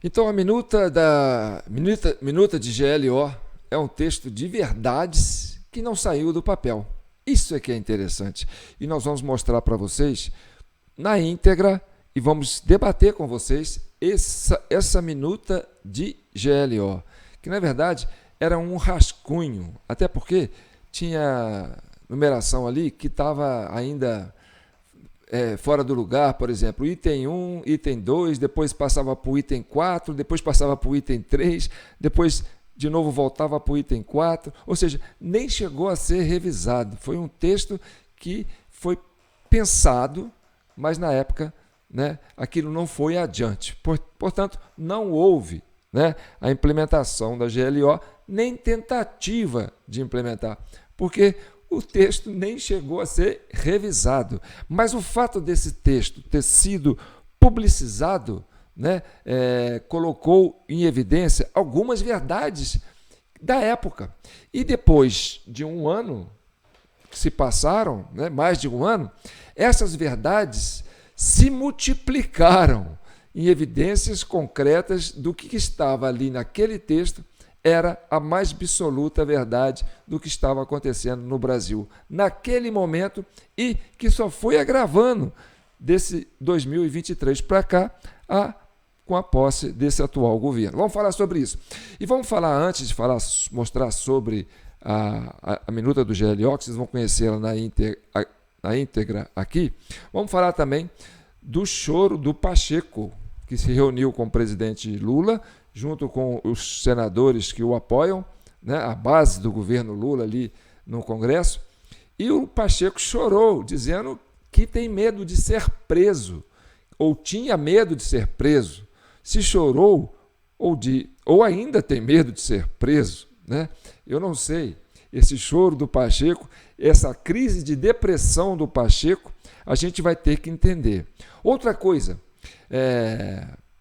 Então, a minuta de GLO é um texto de verdades que não saiu do papel. Isso é que é interessante. E nós vamos mostrar para vocês na íntegra e vamos debater com vocês essa minuta de GLO, que na verdade era um rascunho, até porque tinha numeração ali que estava ainda fora do lugar, por exemplo, item 1, item 2, depois passava para o item 4, depois passava para o item 3, depois de novo voltava para o item 4, ou seja, nem chegou a ser revisado. Foi um texto que foi pensado, mas na época, né, aquilo não foi adiante. Portanto, não houve, né, a implementação da GLO, nem tentativa de implementar, porque o texto nem chegou a ser revisado. Mas o fato desse texto ter sido publicizado, né, colocou em evidência algumas verdades da época. E depois de um ano que se passaram, né, mais de um ano, essas verdades se multiplicaram em evidências concretas do que estava ali naquele texto era a mais absoluta verdade do que estava acontecendo no Brasil naquele momento e que só foi agravando desse 2023 para cá com a posse desse atual governo. Vamos falar sobre isso. E vamos falar, antes de mostrar sobre a minuta do GLO, que vocês vão conhecê-la na íntegra aqui, vamos falar também do choro do Pacheco, que se reuniu com o presidente Lula, junto com os senadores que o apoiam, né, a base do governo Lula ali no Congresso, e o Pacheco chorou, dizendo que tem medo de ser preso, ou tinha medo de ser preso. Se chorou, ou ainda tem medo de ser preso, né? Eu não sei. Esse choro do Pacheco, essa crise de depressão do Pacheco, a gente vai ter que entender. Outra coisa,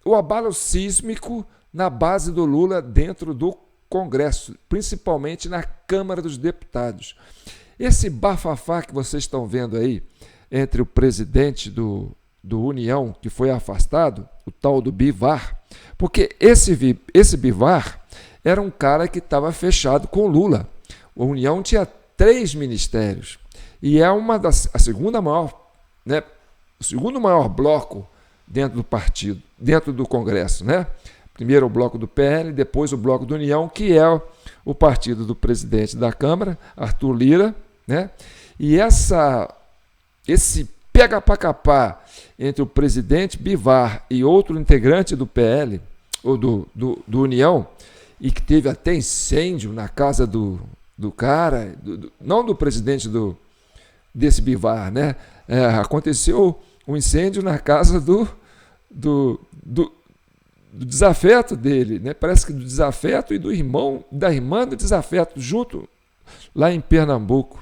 o abalo sísmico na base do Lula dentro do Congresso, principalmente na Câmara dos Deputados. Esse bafafá que vocês estão vendo aí entre o presidente do União, que foi afastado, o tal do Bivar, porque esse Bivar era um cara que estava fechado com o Lula. A União tinha 3 ministérios e é a segunda maior, né, o segundo maior bloco dentro do partido, dentro do Congresso, né? Primeiro o bloco do PL, depois o bloco do União, que é o partido do presidente da Câmara, Arthur Lira, né? E esse pega-pra-capá entre o presidente Bivar e outro integrante do PL, ou do União, e que teve até incêndio na casa do cara, não do presidente desse Bivar, né? Aconteceu um incêndio na casa do desafeto dele, né? Parece que do desafeto e da irmã do desafeto, junto lá em Pernambuco.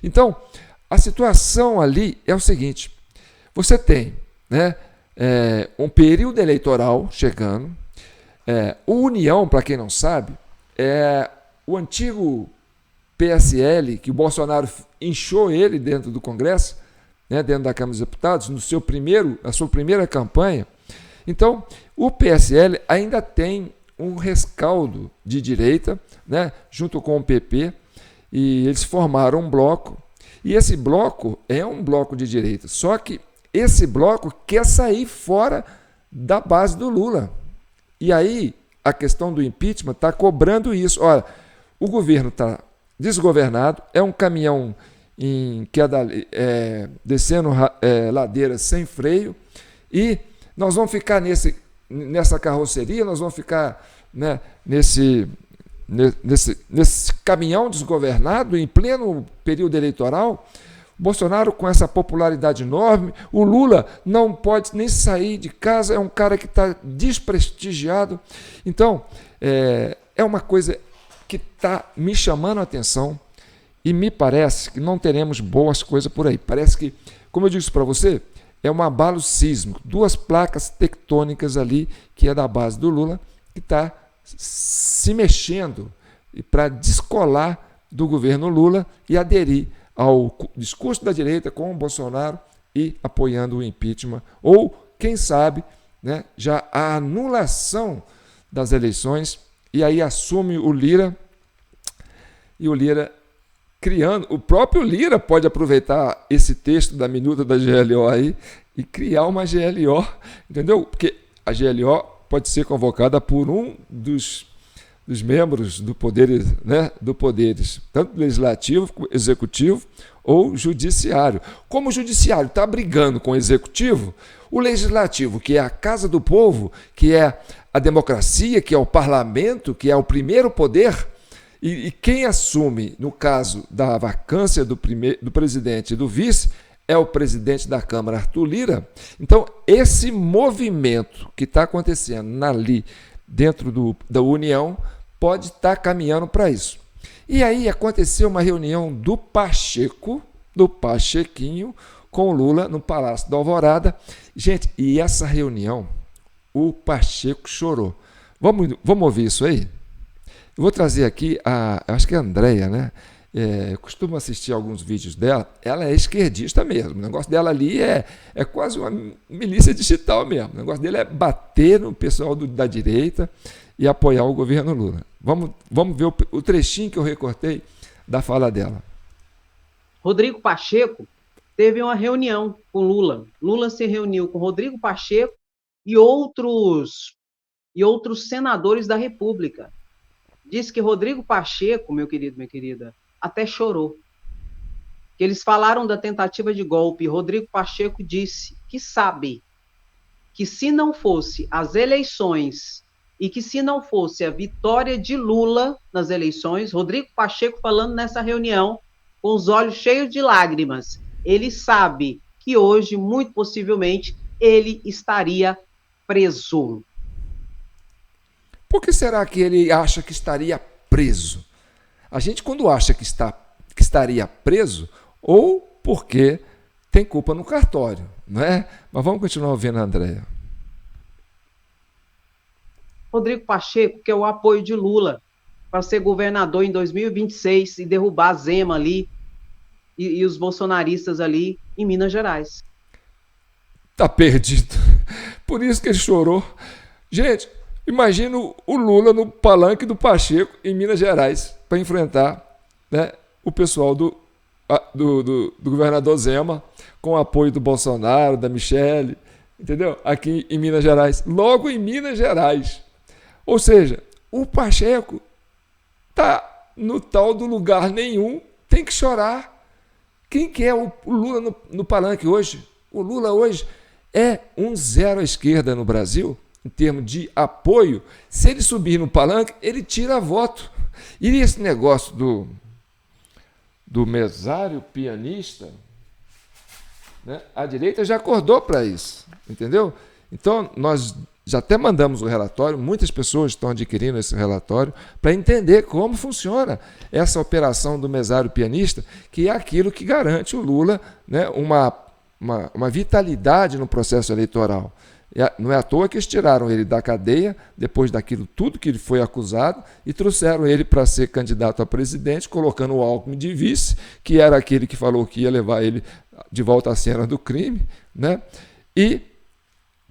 Então, a situação ali é o seguinte: você tem, né, um período eleitoral chegando, o União, para quem não sabe, é o antigo PSL, que o Bolsonaro inchou ele dentro do Congresso, né, dentro da Câmara dos Deputados, a sua primeira campanha. Então, o PSL ainda tem um rescaldo de direita, né, junto com o PP, e eles formaram um bloco, e esse bloco é um bloco de direita, só que esse bloco quer sair fora da base do Lula. E aí, a questão do impeachment está cobrando isso. Olha, o governo está desgovernado, é um caminhão em queda, descendo ladeira sem freio, e nós vamos ficar nessa carroceria, nós vamos ficar, né, nesse caminhão desgovernado em pleno período eleitoral. Bolsonaro com essa popularidade enorme, o Lula não pode nem sair de casa, é um cara que está desprestigiado. Então, é uma coisa que está me chamando a atenção e me parece que não teremos boas coisas por aí. Parece que, como eu disse para você, é um abalo sísmico, 2 placas tectônicas ali, que é da base do Lula, que está se mexendo para descolar do governo Lula e aderir ao discurso da direita com o Bolsonaro e apoiando o impeachment, ou, quem sabe, né, já a anulação das eleições, e aí assume o Lira, e o Lira criando, o próprio Lira pode aproveitar esse texto da minuta da GLO aí e criar uma GLO, entendeu? Porque a GLO pode ser convocada por um dos membros do poder, né, do poderes, tanto legislativo, executivo ou judiciário. Como o judiciário está brigando com o executivo, o legislativo, que é a casa do povo, que é a democracia, que é o parlamento, que é o primeiro poder, e quem assume, no caso da vacância do presidente e do vice, é o presidente da Câmara, Arthur Lira. Então, esse movimento que está acontecendo ali dentro da União pode estar caminhando para isso. E aí aconteceu uma reunião do Pacheco, do Pachequinho, com o Lula no Palácio da Alvorada. Gente, e essa reunião, o Pacheco chorou. Vamos ouvir isso aí? Eu vou trazer aqui acho que é a Andréia, né? Eu costumo assistir alguns vídeos dela. Ela é esquerdista mesmo. O negócio dela ali é quase uma milícia digital mesmo. O negócio dele é bater no pessoal da direita e apoiar o governo Lula. Vamos ver o trechinho que eu recortei da fala dela. Rodrigo Pacheco teve uma reunião com Lula. Lula se reuniu com Rodrigo Pacheco e outros senadores da República. Diz que Rodrigo Pacheco, meu querido, minha querida, até chorou. Que eles falaram da tentativa de golpe. Rodrigo Pacheco disse que sabe que se não fosse as eleições e que se não fosse a vitória de Lula nas eleições, Rodrigo Pacheco falando nessa reunião, com os olhos cheios de lágrimas, ele sabe que hoje, muito possivelmente, ele estaria preso. Por que será que ele acha que estaria preso? A gente, quando acha que estaria preso, ou porque tem culpa no cartório, não é? Mas vamos continuar ouvindo a Andréia. Rodrigo Pacheco quer o apoio de Lula para ser governador em 2026 e derrubar a Zema ali e os bolsonaristas ali em Minas Gerais. Tá perdido. Por isso que ele chorou. Gente, imagina o Lula no palanque do Pacheco em Minas Gerais para enfrentar, né, o pessoal do governador Zema com o apoio do Bolsonaro, da Michele, entendeu? Aqui em Minas Gerais. Logo em Minas Gerais. Ou seja, o Pacheco tá no tal do lugar nenhum, tem que chorar. Quem que é o Lula no palanque hoje? O Lula hoje é um zero à esquerda no Brasil, em termos de apoio. Se ele subir no palanque, ele tira voto. E esse negócio do mesário pianista, né, a direita já acordou para isso, entendeu? Então, nós já até mandamos o relatório, muitas pessoas estão adquirindo esse relatório para entender como funciona essa operação do mesário pianista, que é aquilo que garante o Lula, né, uma vitalidade no processo eleitoral. Não é à toa que eles tiraram ele da cadeia, depois daquilo tudo que ele foi acusado, e trouxeram ele para ser candidato a presidente, colocando o Alckmin de vice, que era aquele que falou que ia levar ele de volta à cena do crime, né? E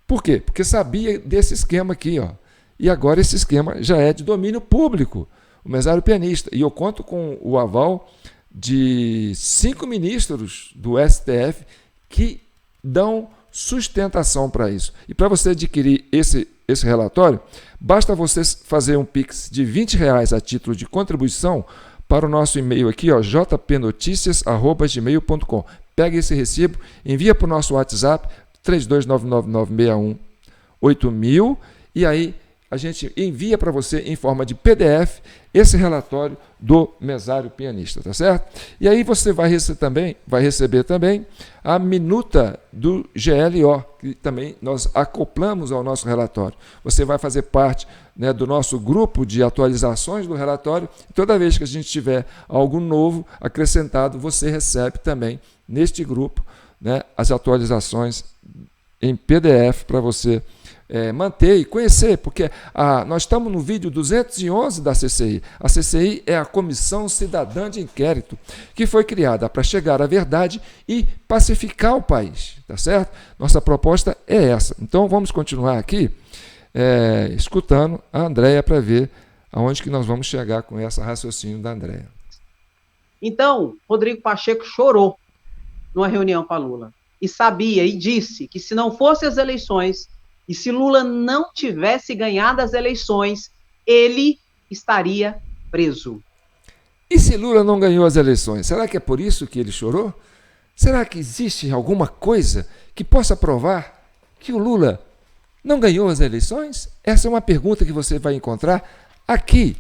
por quê? Porque sabia desse esquema aqui, ó. E agora esse esquema já é de domínio público, o mesário pianista. E eu conto com o aval de 5 ministros do STF que dão sustentação para isso. E para você adquirir esse relatório, basta você fazer um Pix de R$20 a título de contribuição para o nosso e-mail aqui, ó, jpnoticias@gmail.com. Pega esse recibo, envia para o nosso WhatsApp 3299618000 e aí a gente envia para você em forma de PDF esse relatório do mesário pianista, tá certo? E aí você vai receber também a minuta do GLO, que também nós acoplamos ao nosso relatório. Você vai fazer parte, né, do nosso grupo de atualizações do relatório. Toda vez que a gente tiver algo novo acrescentado, você recebe também neste grupo, né, as atualizações em PDF para você manter e conhecer, porque nós estamos no vídeo 211 da CCI. A CCI é a Comissão Cidadã de Inquérito, que foi criada para chegar à verdade e pacificar o país, tá certo? Nossa proposta é essa. Então vamos continuar aqui escutando a Andréia para ver aonde que nós vamos chegar com esse raciocínio da Andréia. Então, Rodrigo Pacheco chorou numa reunião com a Lula e sabia e disse que se não fossem as eleições e se Lula não tivesse ganhado as eleições, ele estaria preso. E se Lula não ganhou as eleições, será que é por isso que ele chorou? Será que existe alguma coisa que possa provar que o Lula não ganhou as eleições? Essa é uma pergunta que você vai encontrar aqui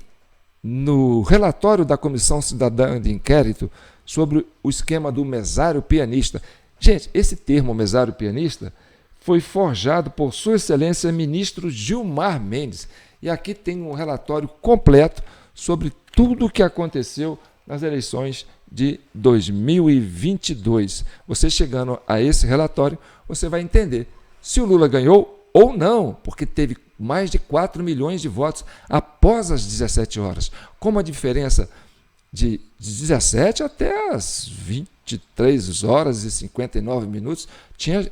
no relatório da Comissão Cidadã de Inquérito sobre o esquema do mesário pianista. Gente, esse termo mesário pianista foi forjado por Sua Excelência Ministro Gilmar Mendes. E aqui tem um relatório completo sobre tudo o que aconteceu nas eleições de 2022. Você chegando a esse relatório, você vai entender se o Lula ganhou ou não, porque teve mais de 4 milhões de votos após as 17 horas. Como a diferença de 17 até as 23 horas e 59 minutos tinha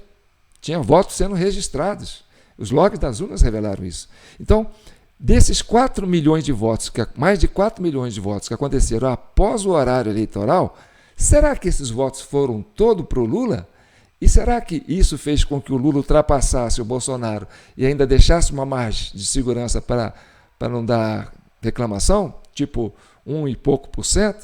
votos sendo registrados. Os logs das urnas revelaram isso. Então, desses 4 milhões de votos, mais de 4 milhões de votos que aconteceram após o horário eleitoral, será que esses votos foram todos para o Lula? E será que isso fez com que o Lula ultrapassasse o Bolsonaro e ainda deixasse uma margem de segurança para não dar reclamação? Tipo 1 e pouco %?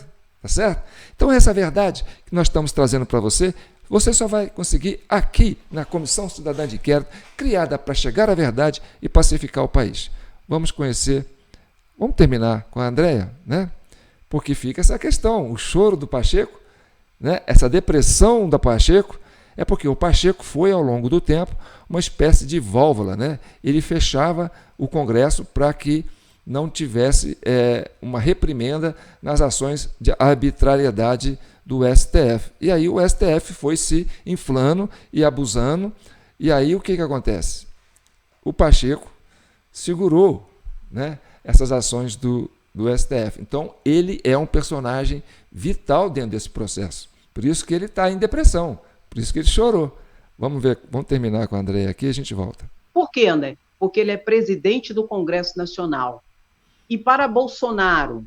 Tá certo? Então, essa verdade que nós estamos trazendo para você, você só vai conseguir aqui na Comissão Cidadã de Inquérito, criada para chegar à verdade e pacificar o país. Vamos conhecer, vamos terminar com a Andréia, né? Porque fica essa questão, o choro do Pacheco, né? Essa depressão da Pacheco, é porque o Pacheco foi, ao longo do tempo, uma espécie de válvula, né? Ele fechava o Congresso para que não tivesse uma reprimenda nas ações de arbitrariedade do STF. E aí o STF foi se inflando e abusando, e aí o que acontece? O Pacheco segurou, né, essas ações do STF. Então, ele é um personagem vital dentro desse processo. Por isso que ele está em depressão, por isso que ele chorou. Vamos ver, vamos terminar com a Andréia aqui e a gente volta. Por quê, André? Porque ele é presidente do Congresso Nacional. E para Bolsonaro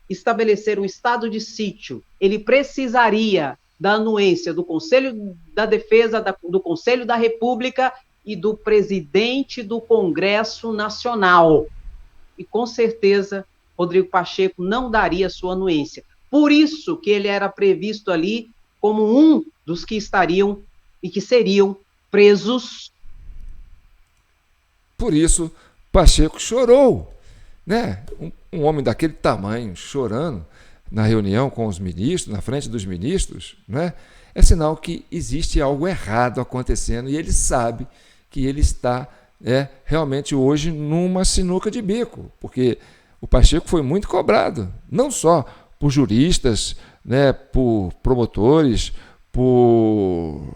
estabelecer um estado de sítio, ele precisaria da anuência do Conselho da Defesa, do Conselho da República e do presidente do Congresso Nacional. E com certeza Rodrigo Pacheco não daria sua anuência. Por isso que ele era previsto ali como um dos que estariam e que seriam presos. Por isso, Pacheco chorou, né? Um homem daquele tamanho, chorando na reunião com os ministros, na frente dos ministros, né? É sinal que existe algo errado acontecendo e ele sabe que ele está realmente hoje numa sinuca de bico, porque o Pacheco foi muito cobrado, não só por juristas, né, por promotores, por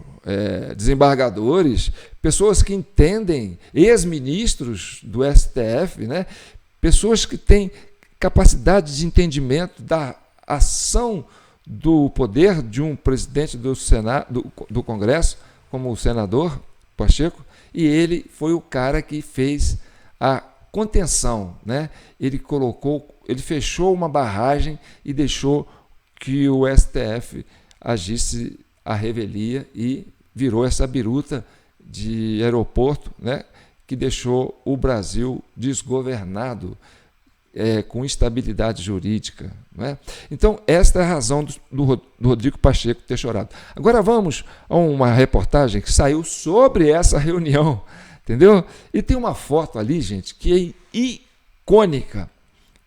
desembargadores, pessoas que entendem, ex-ministros do STF, né, pessoas que têm capacidade de entendimento da ação do poder de um presidente do Senado, do Congresso, como o senador Pacheco, e ele foi o cara que fez a contenção, né? Ele fechou uma barragem e deixou que o STF agisse à revelia e virou essa biruta de aeroporto, né? Que deixou o Brasil desgovernado, com instabilidade jurídica. Né? Então, esta é a razão do Rodrigo Pacheco ter chorado. Agora vamos a uma reportagem que saiu sobre essa reunião, entendeu? E tem uma foto ali, gente, que é icônica.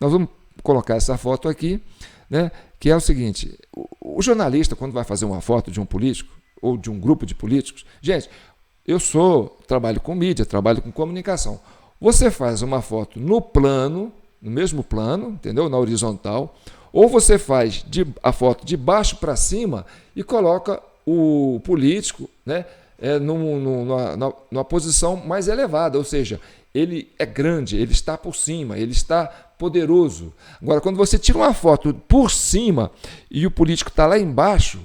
Nós vamos colocar essa foto aqui, né? Que é o seguinte, o jornalista, quando vai fazer uma foto de um político ou de um grupo de políticos, gente, trabalho com mídia, trabalho com comunicação. Você faz uma foto no mesmo plano, entendeu? Na horizontal, ou você faz a foto de baixo para cima e coloca o político, né, numa posição mais elevada, ou seja, ele é grande, ele está por cima, ele está poderoso. Agora, quando você tira uma foto por cima e o político está lá embaixo,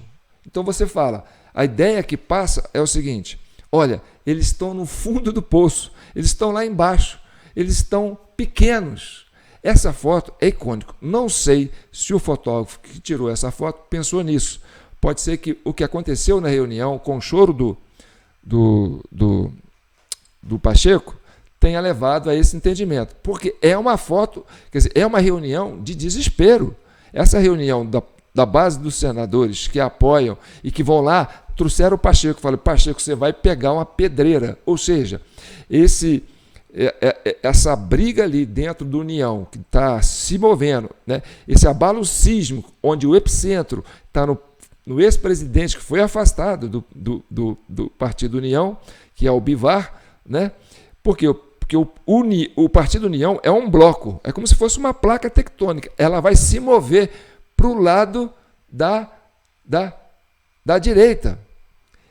então você fala, a ideia que passa é o seguinte, olha, eles estão no fundo do poço, eles estão lá embaixo, eles estão pequenos. Essa foto é icônica. Não sei se o fotógrafo que tirou essa foto pensou nisso. Pode ser que o que aconteceu na reunião com o choro do Pacheco tenha levado a esse entendimento. Porque é uma foto, quer dizer, é uma reunião de desespero. Essa reunião da base dos senadores que apoiam e que vão lá, trouxeram o Pacheco, falaram, Pacheco, você vai pegar uma pedreira. Ou seja, essa briga ali dentro da União, que está se movendo, né? Esse abalo sísmico, onde o epicentro está no ex-presidente que foi afastado do Partido União, que é o Bivar, né? Porque o Partido União é um bloco, é como se fosse uma placa tectônica, ela vai se mover para o lado da direita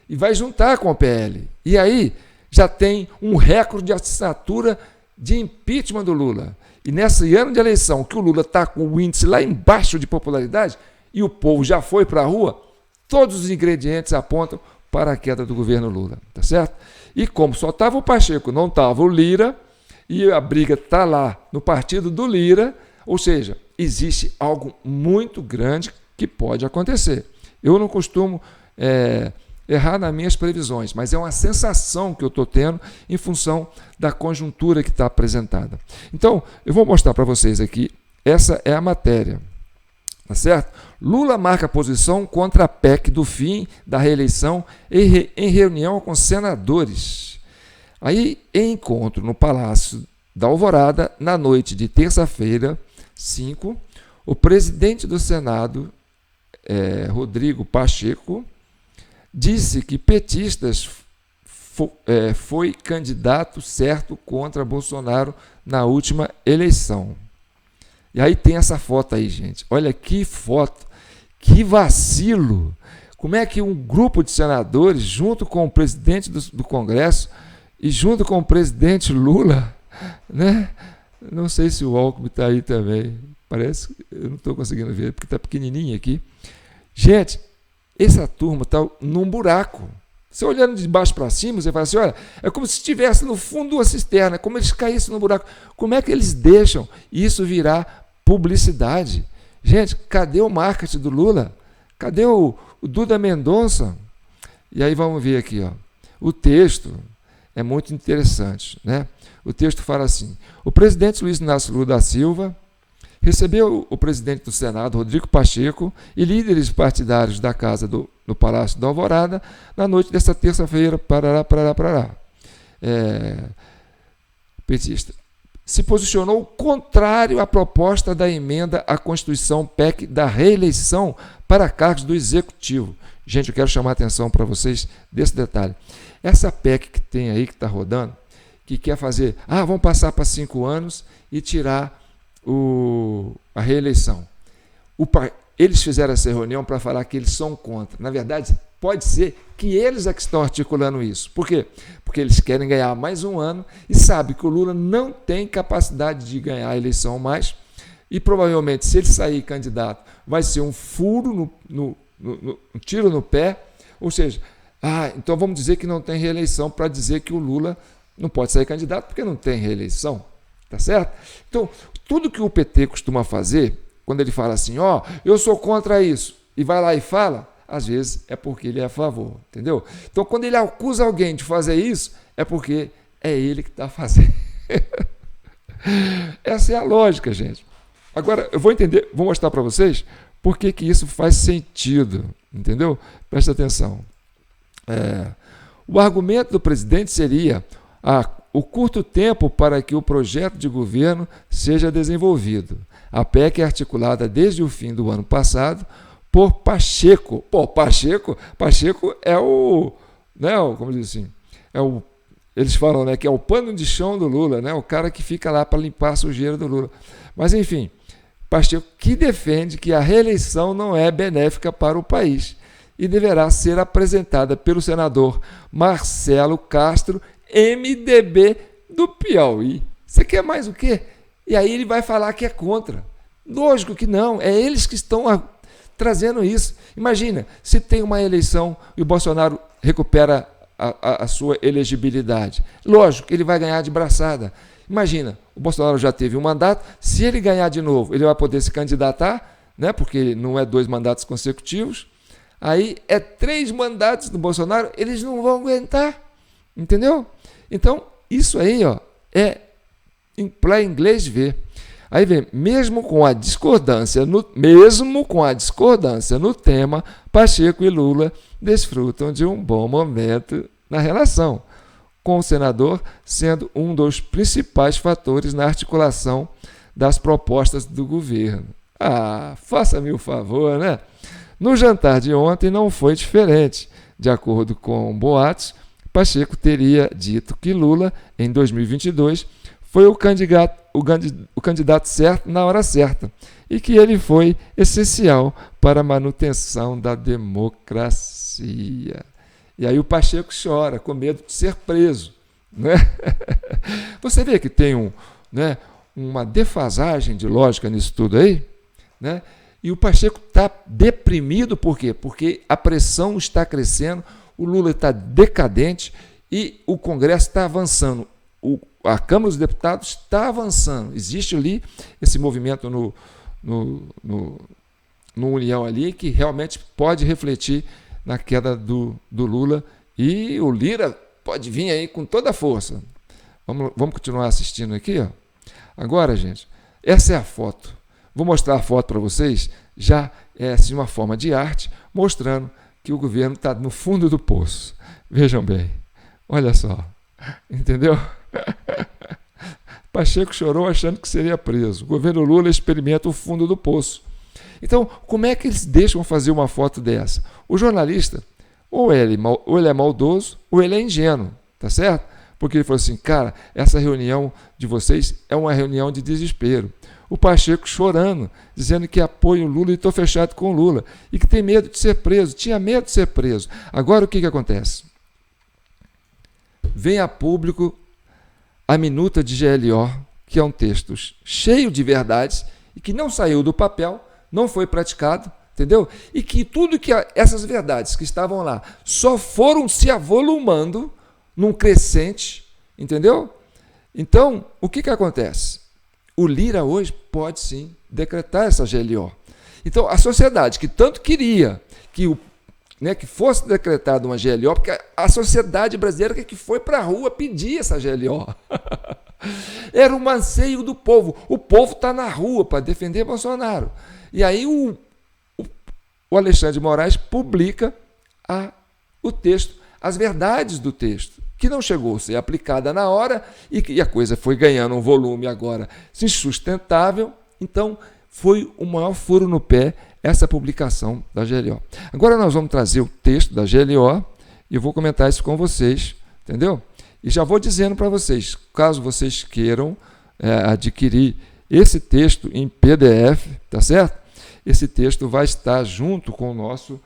e vai juntar com o PL. E aí já tem um recorde de assinatura de impeachment do Lula. E nesse ano de eleição, que o Lula está com o índice lá embaixo de popularidade e o povo já foi para a rua, todos os ingredientes apontam para a queda do governo Lula, tá certo? E como só estava o Pacheco, não estava o Lira, e a briga está lá no partido do Lira, ou seja, existe algo muito grande que pode acontecer. Eu não costumo errar nas minhas previsões, mas é uma sensação que eu estou tendo em função da conjuntura que está apresentada. Então, eu vou mostrar para vocês aqui, essa é a matéria, tá certo? Lula marca posição contra a PEC do fim da reeleição em reunião com senadores. Aí, em encontro no Palácio da Alvorada, na noite de terça-feira, 5, o presidente do Senado, Rodrigo Pacheco, disse que petistas foi candidato certo contra Bolsonaro na última eleição. E aí tem essa foto aí, gente. Olha que foto, que vacilo. Como é que um grupo de senadores, junto com o presidente do Congresso e junto com o presidente Lula, né? Não sei se o Alckmin está aí também. Parece, eu não estou conseguindo ver, porque está pequenininho aqui. Gente, essa turma está num buraco. Você olhando de baixo para cima, você fala assim, olha, é como se estivesse no fundo de uma cisterna, como eles caíssem no buraco. Como é que eles deixam isso virar publicidade? Gente, cadê o marketing do Lula? Cadê o Duda Mendonça? E aí vamos ver aqui, ó. O texto é muito interessante, né? O texto fala assim, o presidente Luiz Inácio Lula da Silva recebeu o presidente do Senado, Rodrigo Pacheco, e líderes partidários da casa do Palácio da Alvorada na noite desta terça-feira, petista. Se posicionou contrário à proposta da emenda à Constituição PEC da reeleição para cargos do Executivo. Gente, eu quero chamar a atenção para vocês desse detalhe. Essa PEC que tem aí, que está rodando, que quer fazer, vamos passar para 5 anos e tirar a reeleição. Eles fizeram essa reunião para falar que eles são contra. Na verdade, pode ser que eles é que estão articulando isso. Por quê? Porque eles querem ganhar mais um ano e sabem que o Lula não tem capacidade de ganhar a eleição mais e provavelmente, se ele sair candidato, vai ser um furo, um tiro no pé, ou seja, então vamos dizer que não tem reeleição para dizer que o Lula não pode sair candidato porque não tem reeleição. Tá certo? Então, tudo que o PT costuma fazer, quando ele fala assim, eu sou contra isso, e vai lá e fala, às vezes é porque ele é a favor, entendeu? Então, quando ele acusa alguém de fazer isso, é porque é ele que está fazendo. Essa é a lógica, gente. Agora, eu vou mostrar para vocês por que isso faz sentido, entendeu? Presta atenção. O argumento do presidente seria o curto tempo para que o projeto de governo seja desenvolvido. A PEC é articulada desde o fim do ano passado por Pacheco. Pacheco é como diz assim, eles falam, né, que é o pano de chão do Lula, né, o cara que fica lá para limpar a sujeira do Lula. Mas, enfim, Pacheco que defende que a reeleição não é benéfica para o país e deverá ser apresentada pelo senador Marcelo Castro, MDB do Piauí. Você quer mais o quê? E aí ele vai falar que é contra. Lógico que não, é eles que estão trazendo isso. Imagina, se tem uma eleição e o Bolsonaro recupera a sua elegibilidade. Lógico que ele vai ganhar de braçada. Imagina, o Bolsonaro já teve um mandato, se ele ganhar de novo, ele vai poder se candidatar, né, porque não é 2 mandatos consecutivos, aí é 3 mandatos do Bolsonaro, eles não vão aguentar, entendeu? Então, isso aí é para inglês ver. Aí vem, mesmo com a discordância no tema, Pacheco e Lula desfrutam de um bom momento na relação, com o senador sendo um dos principais fatores na articulação das propostas do governo. Faça-me o favor, né? No jantar de ontem não foi diferente. De acordo com boatos, Pacheco teria dito que Lula, em 2022, foi o candidato certo na hora certa e que ele foi essencial para a manutenção da democracia. E aí o Pacheco chora, com medo de ser preso. Né? Você vê que tem uma defasagem de lógica nisso tudo aí? Né? E o Pacheco está deprimido, por quê? Porque a pressão está crescendo, o Lula está decadente e o Congresso está avançando. A Câmara dos Deputados está avançando. Existe ali esse movimento no União ali que realmente pode refletir na queda do Lula, e o Lira pode vir aí com toda a força. Vamos continuar assistindo aqui. Agora, gente, essa é a foto. Vou mostrar a foto para vocês, já é assim, uma forma de arte, mostrando que o governo está no fundo do poço. Vejam bem, olha só, entendeu? Pacheco chorou achando que seria preso. O governo Lula experimenta o fundo do poço. Então, como é que eles deixam fazer uma foto dessa? O jornalista, ou ele é maldoso, ou ele é ingênuo, tá certo? Porque ele falou assim, cara, essa reunião de vocês é uma reunião de desespero. O Pacheco chorando, dizendo que apoia o Lula e estou fechado com o Lula, e que tem medo de ser preso, tinha medo de ser preso. Agora, o que acontece? Vem a público a minuta de GLO, que é um texto cheio de verdades e que não saiu do papel, não foi praticado, entendeu? E que tudo que essas verdades que estavam lá só foram se avolumando num crescente, entendeu? Então, o que acontece? O Lira hoje pode sim decretar essa GLO. Então, a sociedade que tanto queria que que fosse decretada uma GLO, porque a sociedade brasileira que foi para a rua pedir essa GLO. Era um anseio do povo. O povo está na rua para defender Bolsonaro. E aí o Alexandre de Moraes publica o texto, as verdades do texto, que não chegou a ser aplicada na hora e a coisa foi ganhando um volume agora insustentável. Então, foi o maior furo no pé essa publicação da GLO. Agora nós vamos trazer o texto da GLO e eu vou comentar isso com vocês, entendeu? E já vou dizendo para vocês, caso vocês queiram adquirir esse texto em PDF, tá certo? Esse texto vai estar junto com o nosso,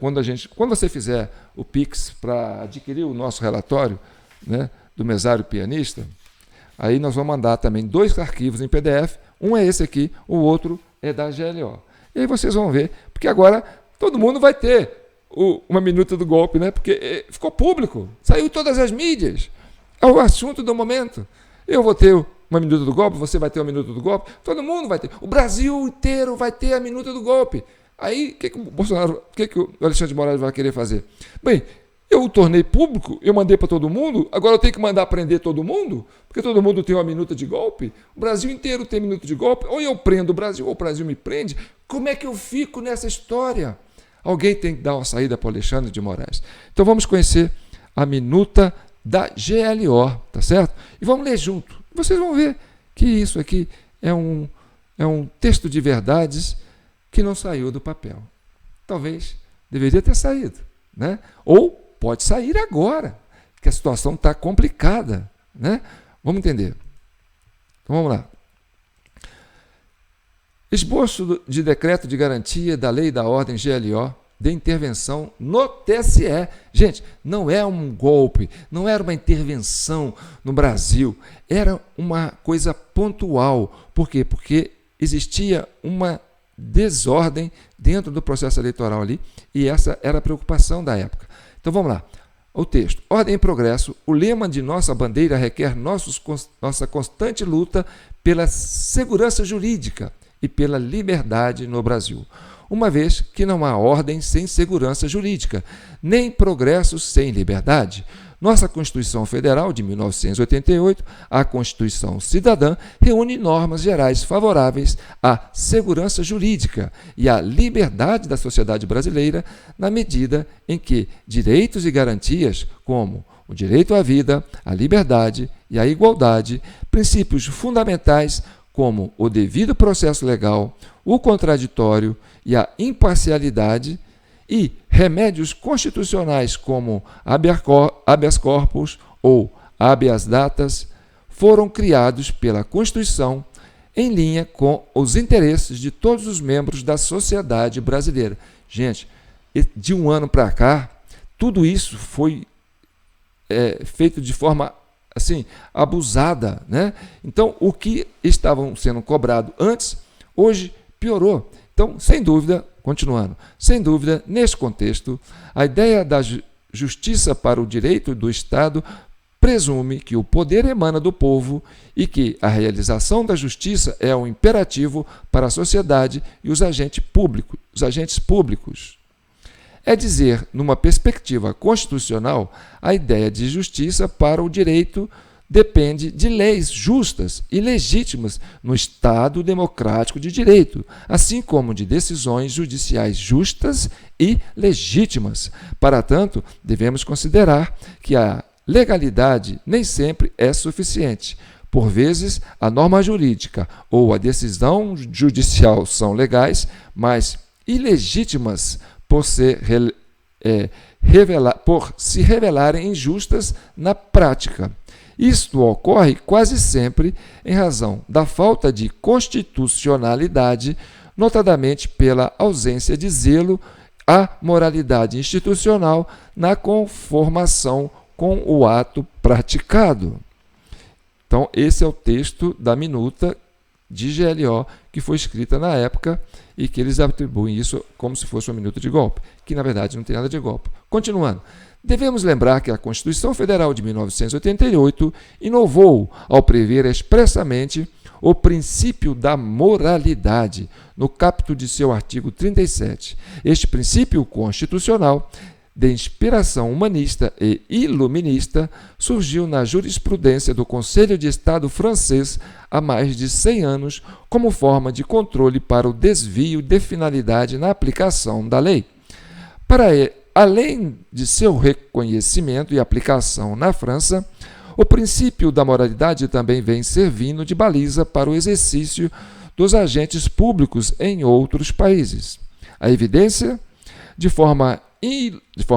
quando você fizer o Pix para adquirir o nosso relatório, né, do Mesário Pianista, aí nós vamos mandar também 2 arquivos em PDF, um é esse aqui, o outro é da GLO. E aí vocês vão ver, porque agora todo mundo vai ter uma minuta do golpe, né? Porque ficou público, saiu em todas as mídias, é o assunto do momento. Eu vou ter uma minuta do golpe, você vai ter uma minuta do golpe, todo mundo vai ter, o Brasil inteiro vai ter a minuta do golpe. Aí, o que o Alexandre de Moraes vai querer fazer? Bem, eu o tornei público, eu mandei para todo mundo, agora eu tenho que mandar prender todo mundo, porque todo mundo tem uma minuta de golpe, o Brasil inteiro tem minuta de golpe, ou eu prendo o Brasil, ou o Brasil me prende. Como é que eu fico nessa história? Alguém tem que dar uma saída para o Alexandre de Moraes. Então vamos conhecer a minuta da GLO, tá certo? E vamos ler junto. Vocês vão ver que isso aqui é um texto de verdades que não saiu do papel. Talvez deveria ter saído, né? Ou pode sair agora, que a situação está complicada, né? Vamos entender. Então vamos lá. Esboço de decreto de garantia da Lei da Ordem GLO de intervenção no TSE. Gente, não é um golpe, não era uma intervenção no Brasil, era uma coisa pontual. Por quê? Porque existia uma desordem dentro do processo eleitoral ali, e essa era a preocupação da época. Então vamos lá. O texto: ordem e progresso, o lema de nossa bandeira requer nossa constante luta pela segurança jurídica e pela liberdade no Brasil, uma vez que não há ordem sem segurança jurídica, nem progresso sem liberdade. Nossa Constituição Federal de 1988, a Constituição Cidadã, reúne normas gerais favoráveis à segurança jurídica e à liberdade da sociedade brasileira, na medida em que direitos e garantias como o direito à vida, à liberdade e à igualdade, princípios fundamentais como o devido processo legal, o contraditório e a imparcialidade, e remédios constitucionais como habeas corpus ou habeas datas, foram criados pela Constituição em linha com os interesses de todos os membros da sociedade brasileira. Gente, de um ano para cá, tudo isso foi feito de forma assim abusada, né? Então, o que estavam sendo cobrado antes, hoje piorou. Então, sem dúvida, continuando, sem dúvida, neste contexto, a ideia da justiça para o direito do Estado presume que o poder emana do povo e que a realização da justiça é um imperativo para a sociedade e os agentes públicos. É dizer, numa perspectiva constitucional, a ideia de justiça para o direito depende de leis justas e legítimas no Estado democrático de direito, assim como de decisões judiciais justas e legítimas. Para tanto, devemos considerar que a legalidade nem sempre é suficiente. Por vezes, a norma jurídica ou a decisão judicial são legais, mas ilegítimas por se revelarem injustas na prática. Isto ocorre quase sempre em razão da falta de constitucionalidade, notadamente pela ausência de zelo à moralidade institucional na conformação com o ato praticado. Então, esse é o texto da minuta de GLO que foi escrita na época e que eles atribuem isso como se fosse uma minuta de golpe, que na verdade não tem nada de golpe. Continuando. Devemos lembrar que a Constituição Federal de 1988 inovou ao prever expressamente o princípio da moralidade, no caput de seu artigo 37. Este princípio constitucional, de inspiração humanista e iluminista, surgiu na jurisprudência do Conselho de Estado francês há mais de 100 anos como forma de controle para o desvio de finalidade na aplicação da lei. Além de seu reconhecimento e aplicação na França, o princípio da moralidade também vem servindo de baliza para o exercício dos agentes públicos em outros países. A evidência, de forma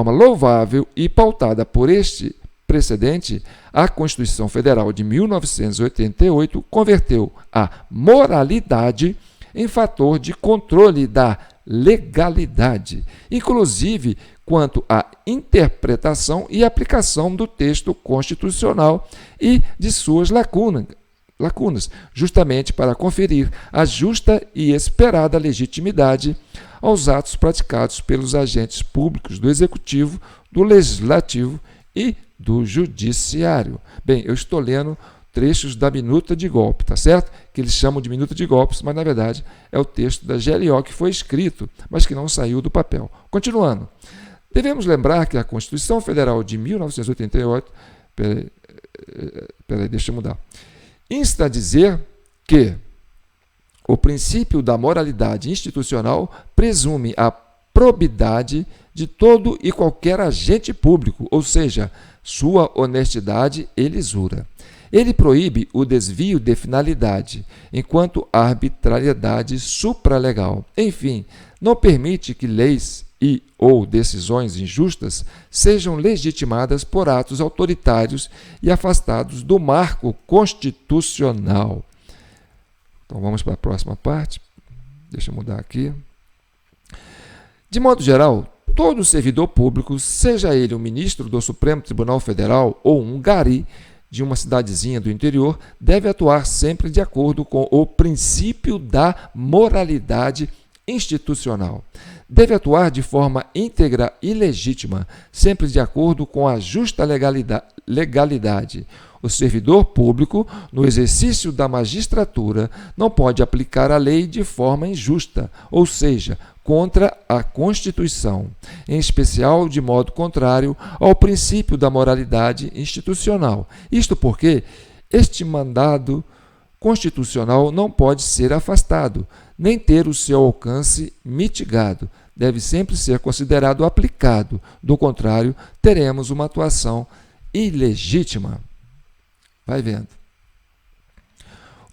louvável e pautada por este precedente, a Constituição Federal de 1988 converteu a moralidade em fator de controle da legalidade, inclusive quanto à interpretação e aplicação do texto constitucional e de suas lacunas, justamente para conferir a justa e esperada legitimidade aos atos praticados pelos agentes públicos do Executivo, do Legislativo e do Judiciário. Bem, eu estou lendo trechos da minuta de golpe, tá certo? Que eles chamam de minuta de golpes, mas na verdade é o texto da GLO que foi escrito, mas que não saiu do papel. Continuando. Devemos lembrar que a Constituição Federal de 1988, deixa eu mudar, insta a dizer que o princípio da moralidade institucional presume a probidade de todo e qualquer agente público, ou seja, sua honestidade e lisura. Ele proíbe o desvio de finalidade, enquanto a arbitrariedade supralegal. Enfim, não permite que leis ou decisões injustas sejam legitimadas por atos autoritários e afastados do marco constitucional. Então vamos para a próxima parte. Deixa eu mudar aqui. De modo geral, todo servidor público, seja ele um ministro do Supremo Tribunal Federal ou um gari de uma cidadezinha do interior, deve atuar sempre de acordo com o princípio da moralidade institucional. Deve atuar de forma íntegra e legítima, sempre de acordo com a justa legalidade. O servidor público, no exercício da magistratura, não pode aplicar a lei de forma injusta, ou seja, contra a Constituição, em especial de modo contrário ao princípio da moralidade institucional. Isto porque este mandado constitucional não pode ser afastado, nem ter o seu alcance mitigado. Deve sempre ser considerado aplicado. Do contrário, teremos uma atuação ilegítima. Vai vendo.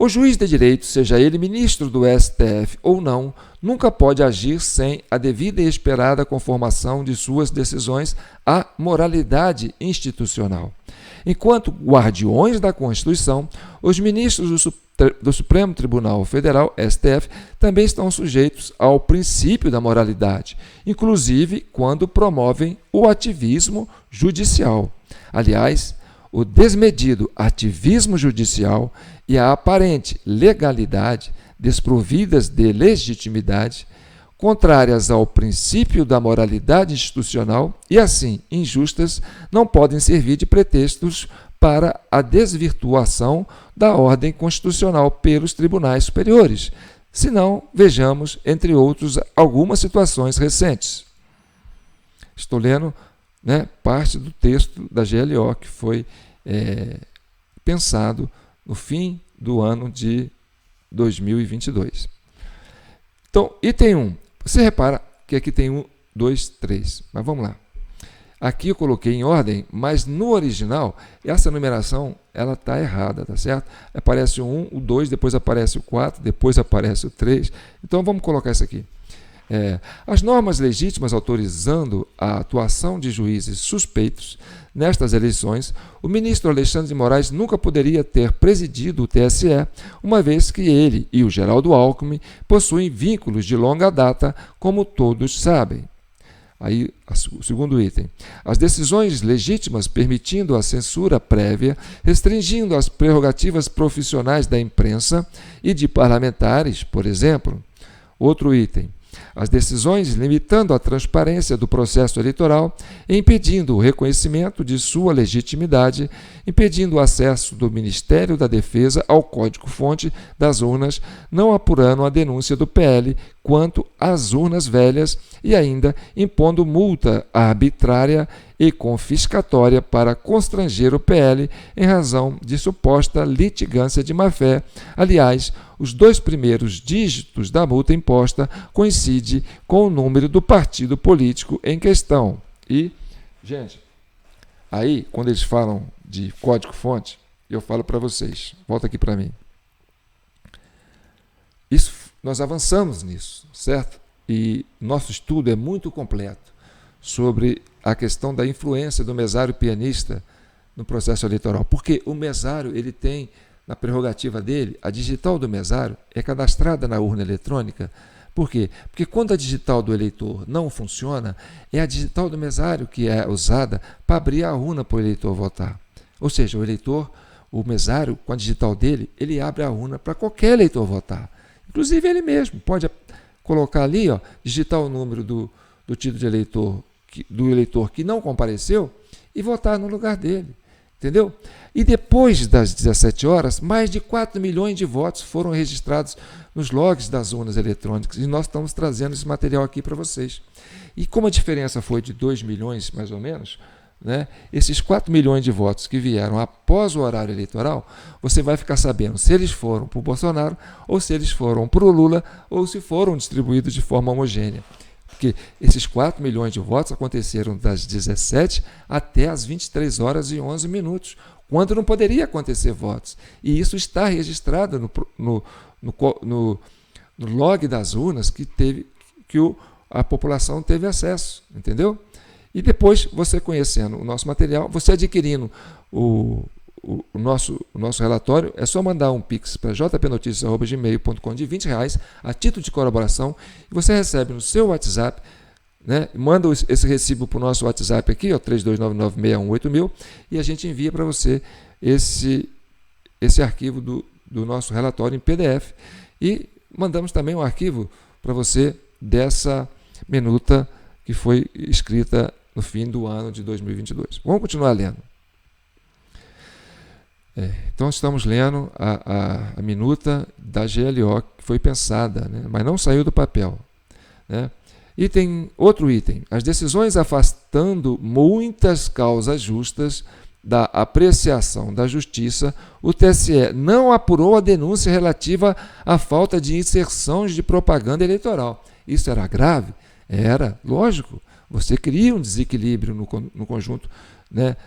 O juiz de direito, seja ele ministro do STF ou não, nunca pode agir sem a devida e esperada conformação de suas decisões à moralidade institucional. Enquanto guardiões da Constituição, os ministros do Supremo Tribunal Federal, STF, também estão sujeitos ao princípio da moralidade, inclusive quando promovem o ativismo judicial. Aliás, o desmedido ativismo judicial e a aparente legalidade, desprovidas de legitimidade, contrárias ao princípio da moralidade institucional e, assim, injustas, não podem servir de pretextos para a desvirtuação da ordem constitucional pelos tribunais superiores. Se não, vejamos, entre outros, algumas situações recentes. Estou lendo parte do texto da GLO que foi pensado no fim do ano de 2022. Então, item 1. Você repara que aqui tem 1, 2, 3. Mas vamos lá. Aqui eu coloquei em ordem, mas no original, essa numeração ela está errada, tá certo? Aparece o 1, o 2, depois aparece o 4, depois aparece o 3. Então, vamos colocar isso aqui. As normas legítimas autorizando a atuação de juízes suspeitos nestas eleições, o ministro Alexandre de Moraes nunca poderia ter presidido o TSE, uma vez que ele e o Geraldo Alckmin possuem vínculos de longa data, como todos sabem. Aí, o segundo item. As decisões legítimas permitindo a censura prévia, restringindo as prerrogativas profissionais da imprensa e de parlamentares, por exemplo. Outro item. As decisões limitando a transparência do processo eleitoral, impedindo o reconhecimento de sua legitimidade, impedindo o acesso do Ministério da Defesa ao código-fonte das urnas, não apurando a denúncia do PL quanto às urnas velhas e ainda impondo multa arbitrária e confiscatória para constranger o PL em razão de suposta litigância de má-fé. Aliás, os 2 primeiros dígitos da multa imposta coincidem com o número do partido político em questão. E, gente, aí, quando eles falam de código-fonte, eu falo para vocês, volta aqui para mim. Isso, nós avançamos nisso, certo? E nosso estudo é muito completo sobre a questão da influência do mesário pianista no processo eleitoral. Porque o mesário, ele tem, na prerrogativa dele, a digital do mesário é cadastrada na urna eletrônica. Por quê? Porque quando a digital do eleitor não funciona, é a digital do mesário que é usada para abrir a urna para o eleitor votar. Ou seja, o mesário, com a digital dele, ele abre a urna para qualquer eleitor votar. Inclusive ele mesmo pode colocar ali, digitar o número do título de eleitor, do eleitor que não compareceu e votar no lugar dele. Entendeu? E depois das 17 horas, mais de 4 milhões de votos foram registrados nos logs das urnas eletrônicas e nós estamos trazendo esse material aqui para vocês. E como a diferença foi de 2 milhões, mais ou menos, esses 4 milhões de votos que vieram após o horário eleitoral, você vai ficar sabendo se eles foram para o Bolsonaro ou se eles foram para o Lula ou se foram distribuídos de forma homogênea. Porque esses 4 milhões de votos aconteceram das 17 até as 23 horas e 11 minutos, quando não poderia acontecer votos. E isso está registrado no log das urnas que a população teve acesso, entendeu? E depois, você conhecendo o nosso material, você adquirindo o nosso relatório, é só mandar um pix para jpnoticias@gmail.com de R$20 a título de colaboração e você recebe no seu WhatsApp né? Manda esse recibo para o nosso WhatsApp aqui, 3299618000, e a gente envia para você esse arquivo do nosso relatório em PDF. E mandamos também um arquivo para você dessa minuta que foi escrita no fim do ano de 2022. Vamos continuar lendo. Então, estamos lendo a minuta da GLO, que foi pensada, né, mas não saiu do papel, né? Outro item, as decisões afastando muitas causas justas da apreciação da justiça, o TSE não apurou a denúncia relativa à falta de inserções de propaganda eleitoral. Isso era grave? Era, lógico. Você cria um desequilíbrio no conjunto, né,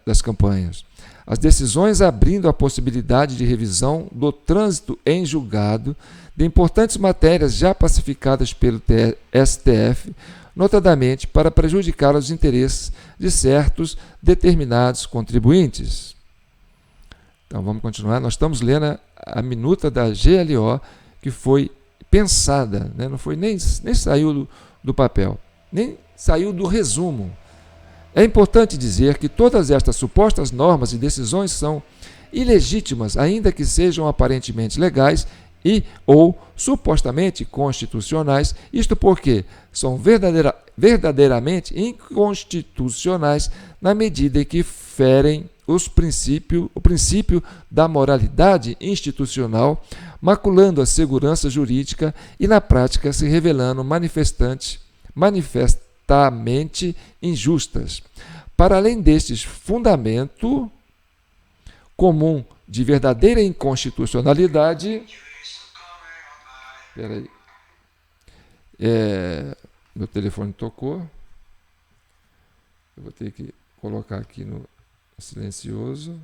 das campanhas. As decisões abrindo a possibilidade de revisão do trânsito em julgado de importantes matérias já pacificadas pelo STF, notadamente para prejudicar os interesses de certos determinados contribuintes. Então vamos continuar. Nós estamos lendo a minuta da GLO, que foi pensada, né? Não foi nem saiu do papel, nem saiu do resumo. É importante dizer que todas estas supostas normas e decisões são ilegítimas, ainda que sejam aparentemente legais ou supostamente constitucionais, isto porque são verdadeiramente inconstitucionais na medida em que ferem o princípio da moralidade institucional, maculando a segurança jurídica e, na prática, se revelando manifestamente injustas. Para além destes fundamento comum de verdadeira inconstitucionalidade, meu telefone tocou, eu vou ter que colocar aqui no silencioso.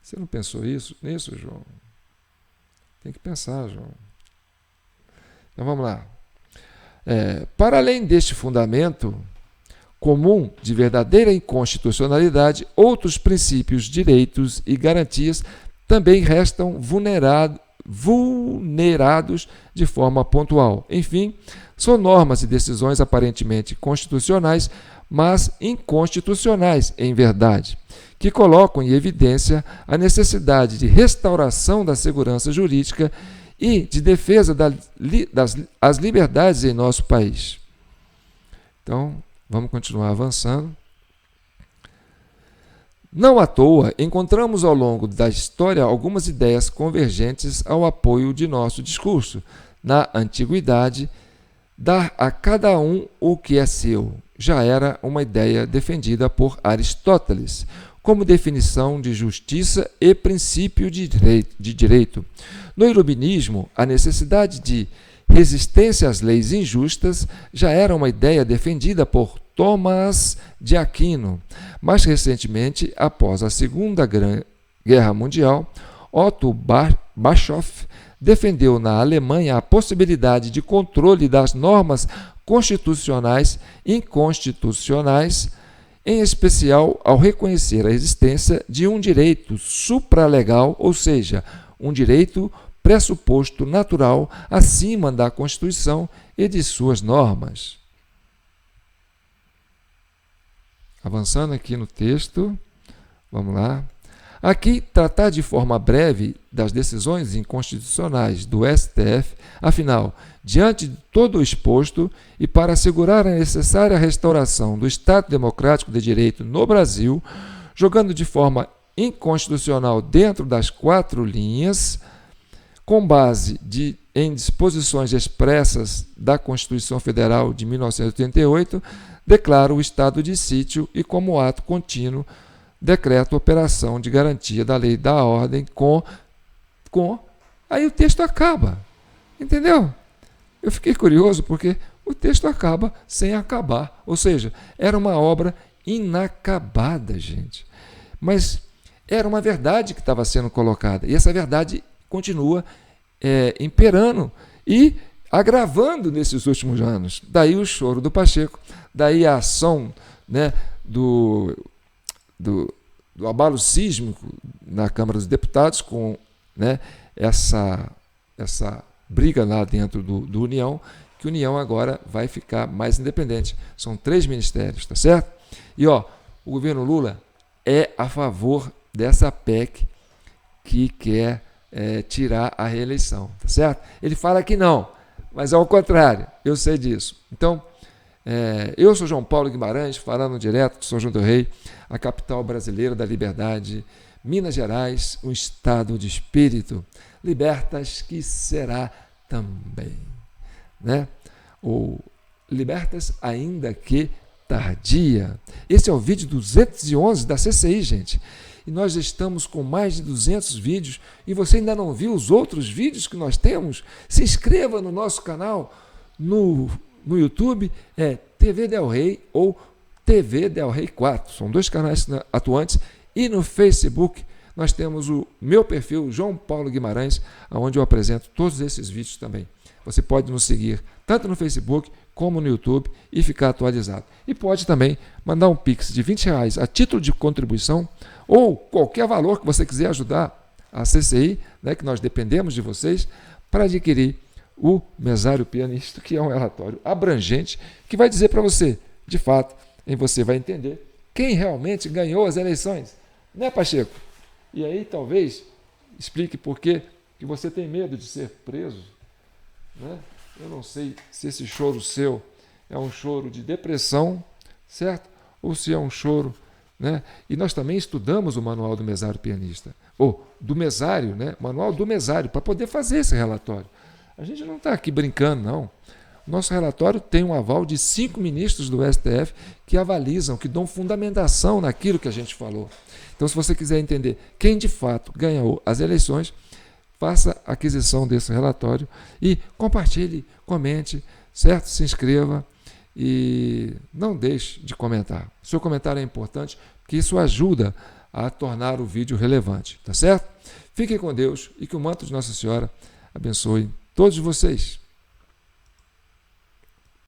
Você não pensou nisso, João? Tem que pensar, João. Então vamos lá. Para além deste fundamento comum de verdadeira inconstitucionalidade, outros princípios, direitos e garantias também restam vulnerados de forma pontual. Enfim, são normas e decisões aparentemente constitucionais, mas inconstitucionais em verdade, que colocam em evidência a necessidade de restauração da segurança jurídica e de defesa das liberdades em nosso país. Então, vamos continuar avançando. Não à toa, encontramos ao longo da história algumas ideias convergentes ao apoio de nosso discurso. Na antiguidade, dar a cada um o que é seu já era uma ideia defendida por Aristóteles, como definição de justiça e princípio de direito. No Iluminismo, a necessidade de resistência às leis injustas já era uma ideia defendida por Tomás de Aquino. Mais recentemente, após a Segunda Guerra Mundial, Otto Bischoff defendeu na Alemanha a possibilidade de controle das normas constitucionais e inconstitucionais, em especial ao reconhecer a existência de um direito supralegal, ou seja, um direito pressuposto natural acima da Constituição e de suas normas. Avançando aqui no texto, vamos lá. Aqui, tratar de forma breve das decisões inconstitucionais do STF, afinal, diante de todo o exposto e para assegurar a necessária restauração do Estado Democrático de Direito no Brasil, jogando de forma inconstitucional dentro das 4 linhas, com base em disposições expressas da Constituição Federal de 1988, declara o estado de sítio e, como ato contínuo, decreta operação de garantia da lei e da ordem aí o texto acaba, entendeu? Eu fiquei curioso porque o texto acaba sem acabar, ou seja, era uma obra inacabada, gente, mas era uma verdade que estava sendo colocada, e essa verdade continua imperando e agravando nesses últimos anos. Daí o choro do Pacheco, daí a ação, né, do abalo sísmico na Câmara dos Deputados com, né, essa briga lá dentro do União, que União agora vai ficar mais independente. São 3 ministérios, tá certo? E ó, o governo Lula é a favor dessa PEC que quer tirar a reeleição, tá certo? Ele fala que não, mas é ao contrário, eu sei disso. Então, eu sou João Paulo Guimarães, falando direto de São João del Rei, a capital brasileira da liberdade, Minas Gerais, um estado de espírito, libertas que será também, né? Ou libertas ainda que tardia. Esse é o vídeo 211 da CCI, gente. E nós estamos com mais de 200 vídeos e você ainda não viu os outros vídeos que nós temos? Se inscreva no nosso canal no YouTube, TV Del Rey ou TV Del Rey 4. São 2 canais atuantes. E no Facebook nós temos o meu perfil, João Paulo Guimarães, onde eu apresento todos esses vídeos também. Você pode nos seguir tanto no Facebook como no YouTube e ficar atualizado. E pode também mandar um Pix de R$20 a título de contribuição ou qualquer valor que você quiser ajudar a CCI, né, que nós dependemos de vocês, para adquirir o Mesário Pianista, que é um relatório abrangente que vai dizer para você, de fato, e você vai entender quem realmente ganhou as eleições. Né, Pacheco? E aí talvez explique por que você tem medo de ser preso. Né? Eu não sei se esse choro seu é um choro de depressão, certo? Ou se é um choro, né? E nós também estudamos o manual do mesário pianista, ou do mesário, né? Manual do mesário, para poder fazer esse relatório. A gente não está aqui brincando, não. O nosso relatório tem um aval de 5 ministros do STF que avalizam, que dão fundamentação naquilo que a gente falou. Então, se você quiser entender quem de fato ganhou as eleições, faça a aquisição desse relatório e compartilhe, comente, certo? Se inscreva e não deixe de comentar. O seu comentário é importante, porque isso ajuda a tornar o vídeo relevante, tá certo? Fiquem com Deus e que o manto de Nossa Senhora abençoe todos vocês.